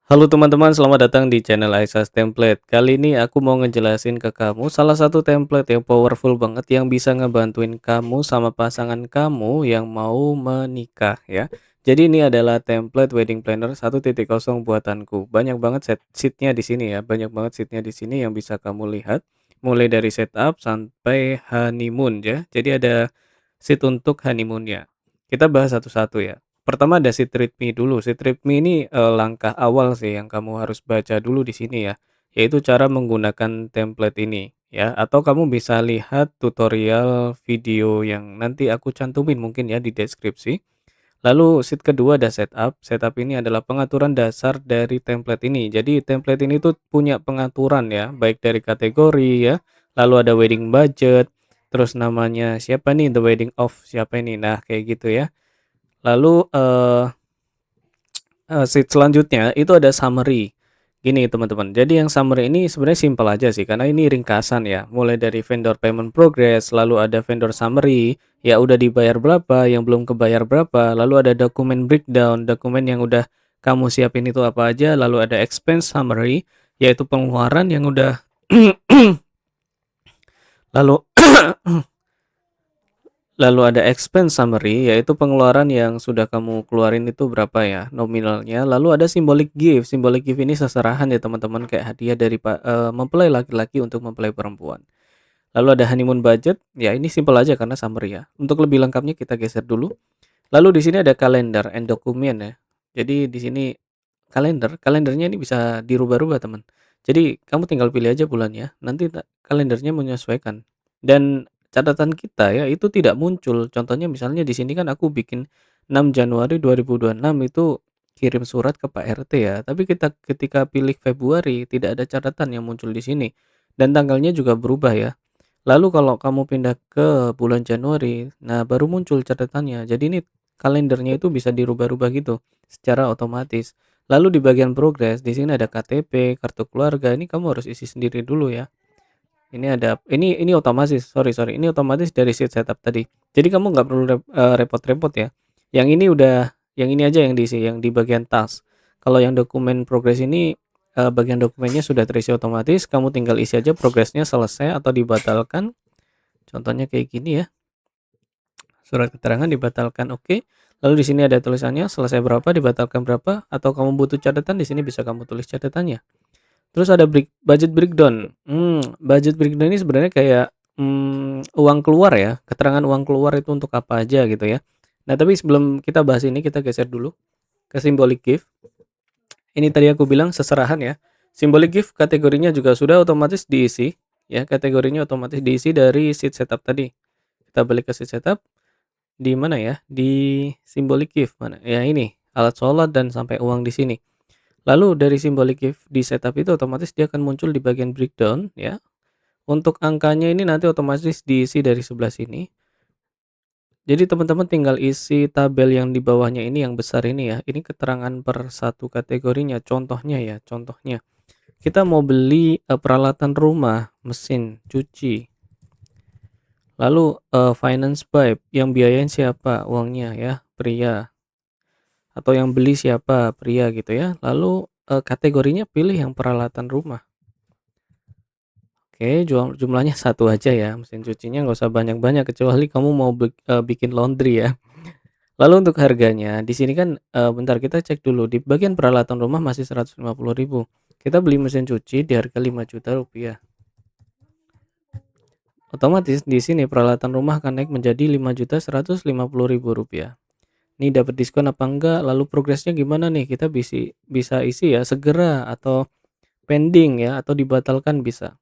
Halo teman-teman, selamat datang di channel Aisas Template. Kali ini aku mau ngejelasin ke kamu salah satu template yang powerful banget yang bisa ngebantuin kamu sama pasangan kamu yang mau menikah ya. Jadi ini adalah template wedding planner 1.0 buatanku. Banyak banget sheetnya di sini ya, banyak banget sheetnya di sini yang bisa kamu lihat. Mulai dari setup sampai honeymoon ya. Jadi ada sheet untuk honeymoonnya. Kita bahas satu-satu ya. Pertama ada Seed Read Me dulu. Seed Read Me ini, langkah awal sih yang kamu harus baca dulu di sini ya, yaitu cara menggunakan template ini ya, atau kamu bisa lihat tutorial video yang nanti aku cantumin mungkin ya di deskripsi. Lalu sheet kedua ada setup. Setup ini adalah pengaturan dasar dari template ini. Jadi template ini tuh punya pengaturan ya, baik dari kategori ya, lalu ada wedding budget, terus namanya siapa nih, the wedding of siapa ini. Nah, kayak gitu ya. Lalu, sheet selanjutnya itu ada summary. Gini teman-teman, jadi yang summary ini sebenarnya simpel aja sih karena ini ringkasan ya. Mulai dari vendor payment progress, lalu ada vendor summary, ya udah dibayar berapa, yang belum kebayar berapa, lalu ada dokumen breakdown, dokumen yang udah kamu siapin itu apa aja, lalu ada expense summary, yaitu pengeluaran yang udah lalu Lalu ada expense summary, yaitu pengeluaran yang sudah kamu keluarin itu berapa ya nominalnya. Lalu ada symbolic gift. Symbolic gift ini seserahan ya teman-teman, kayak hadiah dari mempelai laki-laki untuk mempelai perempuan. Lalu ada honeymoon budget, ya ini simple aja karena summary ya. Untuk lebih lengkapnya kita geser dulu. Lalu di sini ada kalender and document ya. Jadi di sini kalendernya ini bisa dirubah-rubah teman. Jadi kamu tinggal pilih aja bulannya, nanti kalendernya menyesuaikan. Dan catatan kita ya itu tidak muncul. Contohnya misalnya di sini kan aku bikin 6 Januari 2026 itu kirim surat ke Pak RT ya. Tapi kita ketika pilih Februari tidak ada catatan yang muncul di sini. Dan tanggalnya juga berubah ya. Lalu kalau kamu pindah ke bulan Januari, nah baru muncul catatannya. Jadi ini kalendernya itu bisa dirubah-rubah gitu secara otomatis. Lalu di bagian progres, di sini ada KTP, kartu keluarga. Ini kamu harus isi sendiri dulu ya. Ini otomatis, sorry, ini otomatis dari sheet setup tadi. Jadi kamu nggak perlu repot-repot ya. Yang ini aja yang diisi, yang di bagian task. Kalau yang dokumen progres ini bagian dokumennya sudah terisi otomatis, kamu tinggal isi aja progresnya selesai atau dibatalkan. Contohnya kayak gini ya. Surat keterangan dibatalkan, oke. Lalu di sini ada tulisannya selesai berapa, dibatalkan berapa, atau kamu butuh catatan di sini bisa kamu tulis catatannya. Terus ada budget breakdown. Budget breakdown ini sebenarnya kayak uang keluar ya, keterangan uang keluar itu untuk apa aja gitu ya. Nah, tapi sebelum kita bahas ini kita geser dulu ke symbolic gift. Ini tadi aku bilang seserahan ya. Symbolic gift kategorinya juga sudah otomatis diisi ya, kategorinya otomatis diisi dari sheet setup tadi. Kita balik ke sheet setup. Di mana ya? Di symbolic gift mana? Ya ini, alat sholat dan sampai uang di sini. Lalu dari symbolic gift di setup itu otomatis dia akan muncul di bagian breakdown ya. Untuk angkanya ini nanti otomatis diisi dari sebelah sini. Jadi teman-teman tinggal isi tabel yang di bawahnya ini yang besar ini ya. Ini keterangan per satu kategorinya. Contohnya ya, contohnya. Kita mau beli peralatan rumah, mesin cuci. Lalu finance pipe yang biayain siapa? Uangnya ya, pria. Atau yang beli siapa? Pria gitu ya. Lalu kategorinya pilih yang peralatan rumah. Oke, jumlahnya satu aja ya, mesin cucinya nggak usah banyak-banyak kecuali kamu mau bikin laundry ya. Lalu untuk harganya, di sini kan, bentar kita cek dulu di bagian peralatan rumah masih 150.000. Kita beli mesin cuci di harga 5 juta rupiah. Otomatis di sini peralatan rumah akan naik menjadi 5.150.000 rupiah. Ini dapat diskon apa enggak? Lalu progresnya gimana nih? Kita bisa isi ya segera atau pending ya atau dibatalkan bisa.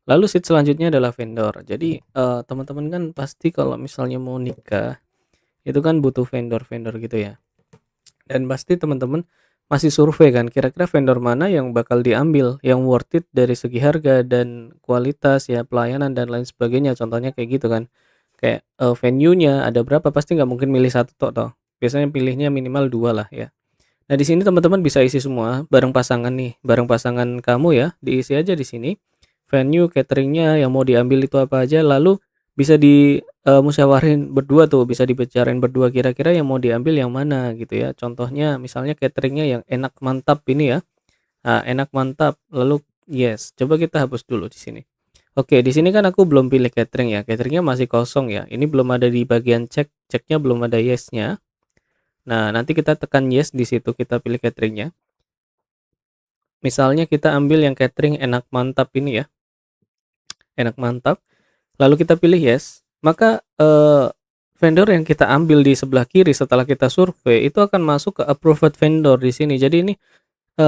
Lalu sheet selanjutnya adalah vendor. Jadi, teman-teman kan pasti kalau misalnya mau nikah, itu kan butuh vendor-vendor gitu ya. Dan pasti teman-teman masih survei kan, kira-kira vendor mana yang bakal diambil, yang worth it dari segi harga dan kualitas ya, pelayanan dan lain sebagainya. Contohnya kayak gitu kan. Kayak, venue-nya ada berapa, pasti nggak mungkin milih satu tok toh. Biasanya pilihnya minimal 2 lah ya. Nah, di sini teman-teman bisa isi semua bareng pasangan nih, bareng pasangan kamu ya, diisi aja di sini. Venue, cateringnya yang mau diambil itu apa aja, lalu bisa musyawarin berdua tuh, bisa dibicarain berdua kira-kira yang mau diambil yang mana gitu ya. Contohnya misalnya cateringnya yang enak mantap ini ya, Enak mantap, lalu yes, coba kita hapus dulu di sini. Oke, di sini kan aku belum pilih catering ya, cateringnya masih kosong ya, ini belum ada di bagian cek, ceknya belum ada yes-nya. Nah, nanti kita tekan yes di situ, kita pilih cateringnya. Misalnya kita ambil yang catering enak mantap ini ya, enak mantap, lalu kita pilih yes, maka vendor yang kita ambil di sebelah kiri setelah kita survei itu akan masuk ke approved vendor di sini. Jadi ini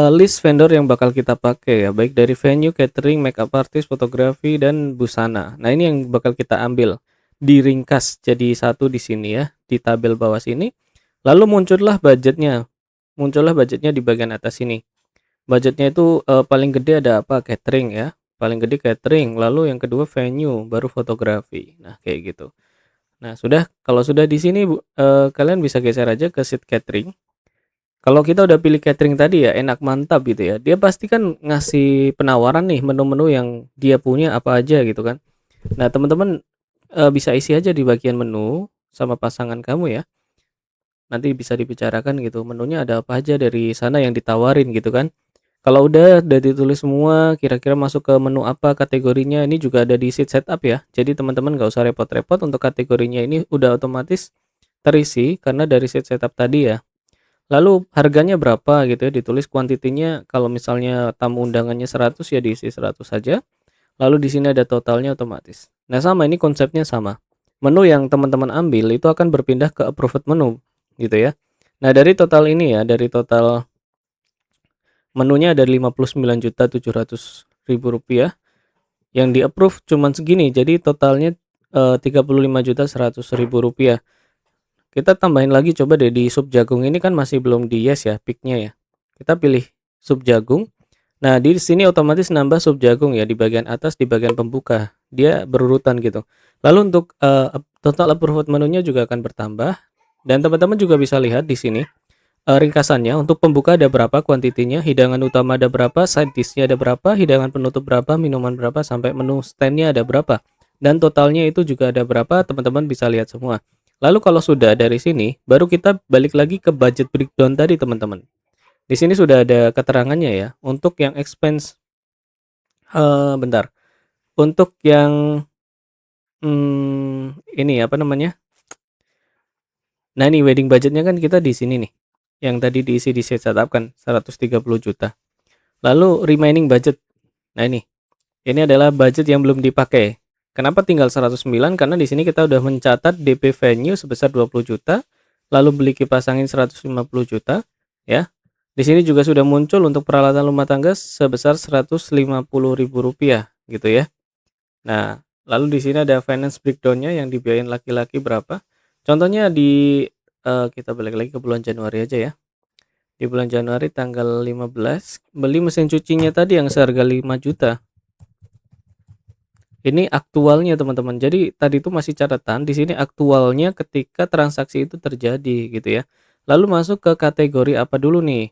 list vendor yang bakal kita pakai ya, baik dari venue, catering, makeup artist, fotografi, dan busana. Nah, ini yang bakal kita ambil, diringkas jadi satu di sini ya, di tabel bawah sini. Lalu muncullah budgetnya di bagian atas sini. Budgetnya itu paling gede ada apa? Catering ya, paling gede catering. Lalu yang kedua venue, baru fotografi. Nah, kayak gitu. Nah, kalau sudah di sini kalian bisa geser aja ke sheet catering. Kalau kita udah pilih catering tadi ya, enak mantap gitu ya, dia pasti kan ngasih penawaran nih menu-menu yang dia punya apa aja gitu kan. Nah, teman-teman bisa isi aja di bagian menu sama pasangan kamu ya. Nanti bisa dibicarakan gitu, menunya ada apa aja dari sana yang ditawarin gitu kan. Kalau udah ditulis semua, kira-kira masuk ke menu apa kategorinya, ini juga ada di sheet setup ya. Jadi teman-teman nggak usah repot-repot untuk kategorinya, ini udah otomatis terisi karena dari sheet setup tadi ya. Lalu harganya berapa gitu ya, ditulis kuantitinya, kalau misalnya tamu undangannya 100 ya diisi 100 saja. Lalu di sini ada totalnya otomatis. Nah, sama ini konsepnya sama. Menu yang teman-teman ambil itu akan berpindah ke approved menu gitu ya. Nah, dari total ini ya, dari total menunya ada 59.700.000 rupiah. Yang di approve cuman segini, jadi totalnya 35.100.000 rupiah. Kita tambahin lagi coba deh di sup jagung ini kan masih belum di yes ya picknya ya. Kita pilih sup jagung. Nah, di sini otomatis nambah sup jagung ya di bagian atas di bagian pembuka. Dia berurutan gitu. Lalu untuk total approved menunya juga akan bertambah dan teman-teman juga bisa lihat di sini ringkasannya. Untuk pembuka ada berapa kuantitinya, hidangan utama ada berapa, side dish-nya ada berapa, hidangan penutup berapa, minuman berapa, sampai menu stand-nya ada berapa. Dan totalnya itu juga ada berapa, teman-teman bisa lihat semua. Lalu kalau sudah dari sini, baru kita balik lagi ke budget breakdown tadi, teman-teman. Di sini sudah ada keterangannya ya. Untuk yang expense bentar. Untuk yang ini apa namanya? Nah, ini wedding budgetnya kan kita di sini nih. Yang tadi diisi di set setup kan 130 juta. Lalu remaining budget. Nah, ini adalah budget yang belum dipakai. Kenapa tinggal 109? Karena di sini kita udah mencatat DP venue sebesar 20 juta, lalu beli kipas angin 150 juta, ya. Di sini juga sudah muncul untuk peralatan rumah tangga sebesar 150.000 rupiah, gitu ya. Nah, lalu di sini ada finance breakdown-nya yang dibiayain laki-laki berapa. Contohnya kita balik lagi ke bulan Januari aja ya. Di bulan Januari tanggal 15 beli mesin cucinya tadi yang seharga 5 juta. Ini aktualnya teman-teman. Jadi tadi itu masih catatan, di sini aktualnya ketika transaksi itu terjadi gitu ya. Lalu masuk ke kategori apa dulu nih?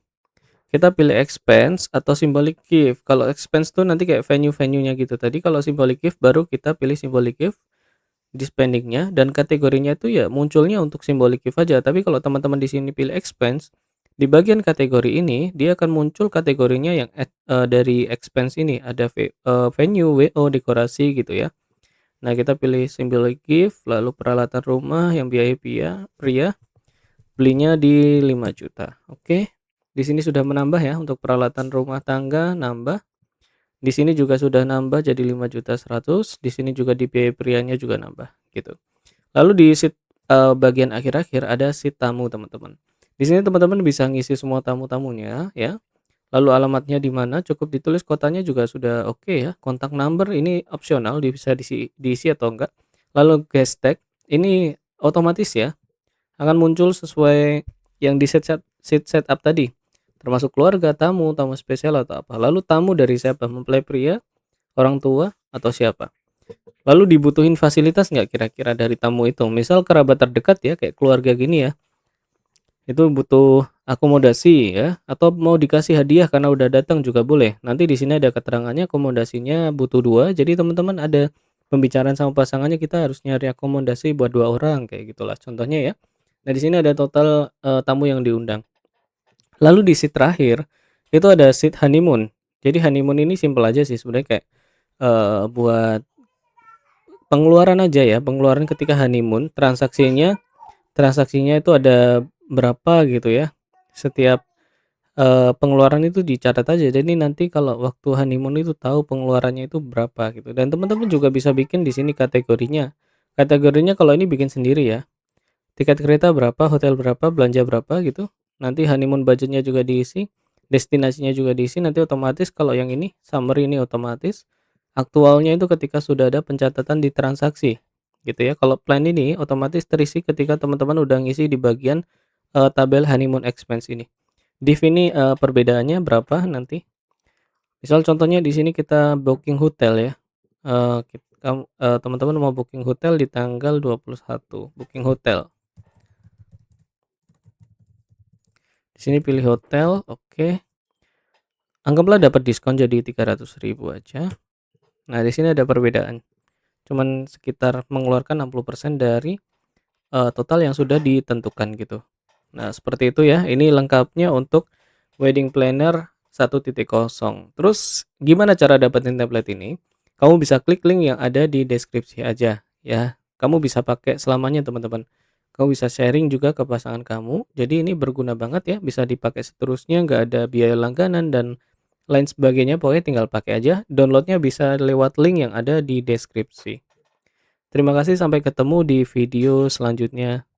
Kita pilih expense atau symbolic gift. Kalau expense tuh nanti kayak venue-venue-nya gitu. Tadi kalau symbolic gift baru kita pilih symbolic gift di spendingnya dan kategorinya itu ya munculnya untuk symbolic gift aja. Tapi kalau teman-teman di sini pilih expense, di bagian kategori ini dia akan muncul kategorinya yang dari expense ini ada venue, WO, dekorasi gitu ya. Nah, kita pilih symbolic gift, lalu peralatan rumah yang biaya pria, belinya di 5 juta. Oke. Di sini sudah menambah ya untuk peralatan rumah tangga nambah. Di sini juga sudah nambah jadi 5.100.000. Di sini juga di biaya prianya juga nambah gitu. Lalu di sheet bagian akhir-akhir ada sheet tamu, teman-teman. Di sini teman-teman bisa ngisi semua tamu-tamunya ya. Lalu alamatnya di mana, cukup ditulis kotanya juga sudah oke ya. Kontak number ini opsional, bisa diisi atau enggak. Lalu guest tag ini otomatis ya, akan muncul sesuai yang di sheet setup tadi. Termasuk keluarga, tamu, tamu spesial atau apa. Lalu tamu dari siapa? Mempelai pria, orang tua, atau siapa? Lalu dibutuhin fasilitas nggak kira-kira dari tamu itu? Misal kerabat terdekat ya, kayak keluarga gini ya. Itu butuh akomodasi ya, atau mau dikasih hadiah karena udah datang juga boleh. Nanti di sini ada keterangannya akomodasinya butuh 2. Jadi teman-teman ada pembicaraan sama pasangannya, kita harus nyari akomodasi buat 2 orang kayak gitulah contohnya ya. Nah, di sini ada total tamu yang diundang. Lalu di sheet terakhir itu ada seat honeymoon. Jadi honeymoon ini simpel aja sih sebenarnya kayak, buat pengeluaran aja ya, pengeluaran ketika honeymoon, transaksinya transaksinya itu ada berapa gitu ya, setiap, pengeluaran itu dicatat aja. Jadi nanti kalau waktu honeymoon itu tahu pengeluarannya itu berapa gitu, dan teman-teman juga bisa bikin di sini kategorinya. Kategorinya kalau ini bikin sendiri ya, tiket kereta berapa, hotel berapa, belanja berapa gitu. Nanti honeymoon budgetnya juga diisi, destinasinya juga diisi, nanti otomatis kalau yang ini summary ini otomatis, aktualnya itu ketika sudah ada pencatatan di transaksi gitu ya. Kalau plan ini otomatis terisi ketika teman-teman udah ngisi di bagian, tabel honeymoon expense ini. Div ini, perbedaannya berapa nanti, misal contohnya di sini kita booking hotel ya, teman-teman mau booking hotel di tanggal 21, booking hotel. Di sini pilih hotel, oke. Anggaplah dapat diskon jadi 300.000 aja. Nah, di sini ada perbedaan. Cuman sekitar mengeluarkan 60% dari, total yang sudah ditentukan gitu. Nah, seperti itu ya. Ini lengkapnya untuk wedding planner 1.0. Terus gimana cara dapetin template ini? Kamu bisa klik link yang ada di deskripsi aja ya. Kamu bisa pakai selamanya teman-teman. Kamu bisa sharing juga ke pasangan kamu. Jadi ini berguna banget ya, bisa dipakai seterusnya, nggak ada biaya langganan dan lain sebagainya. Pokoknya tinggal pakai aja. Downloadnya bisa lewat link yang ada di deskripsi. Terima kasih, sampai ketemu di video selanjutnya.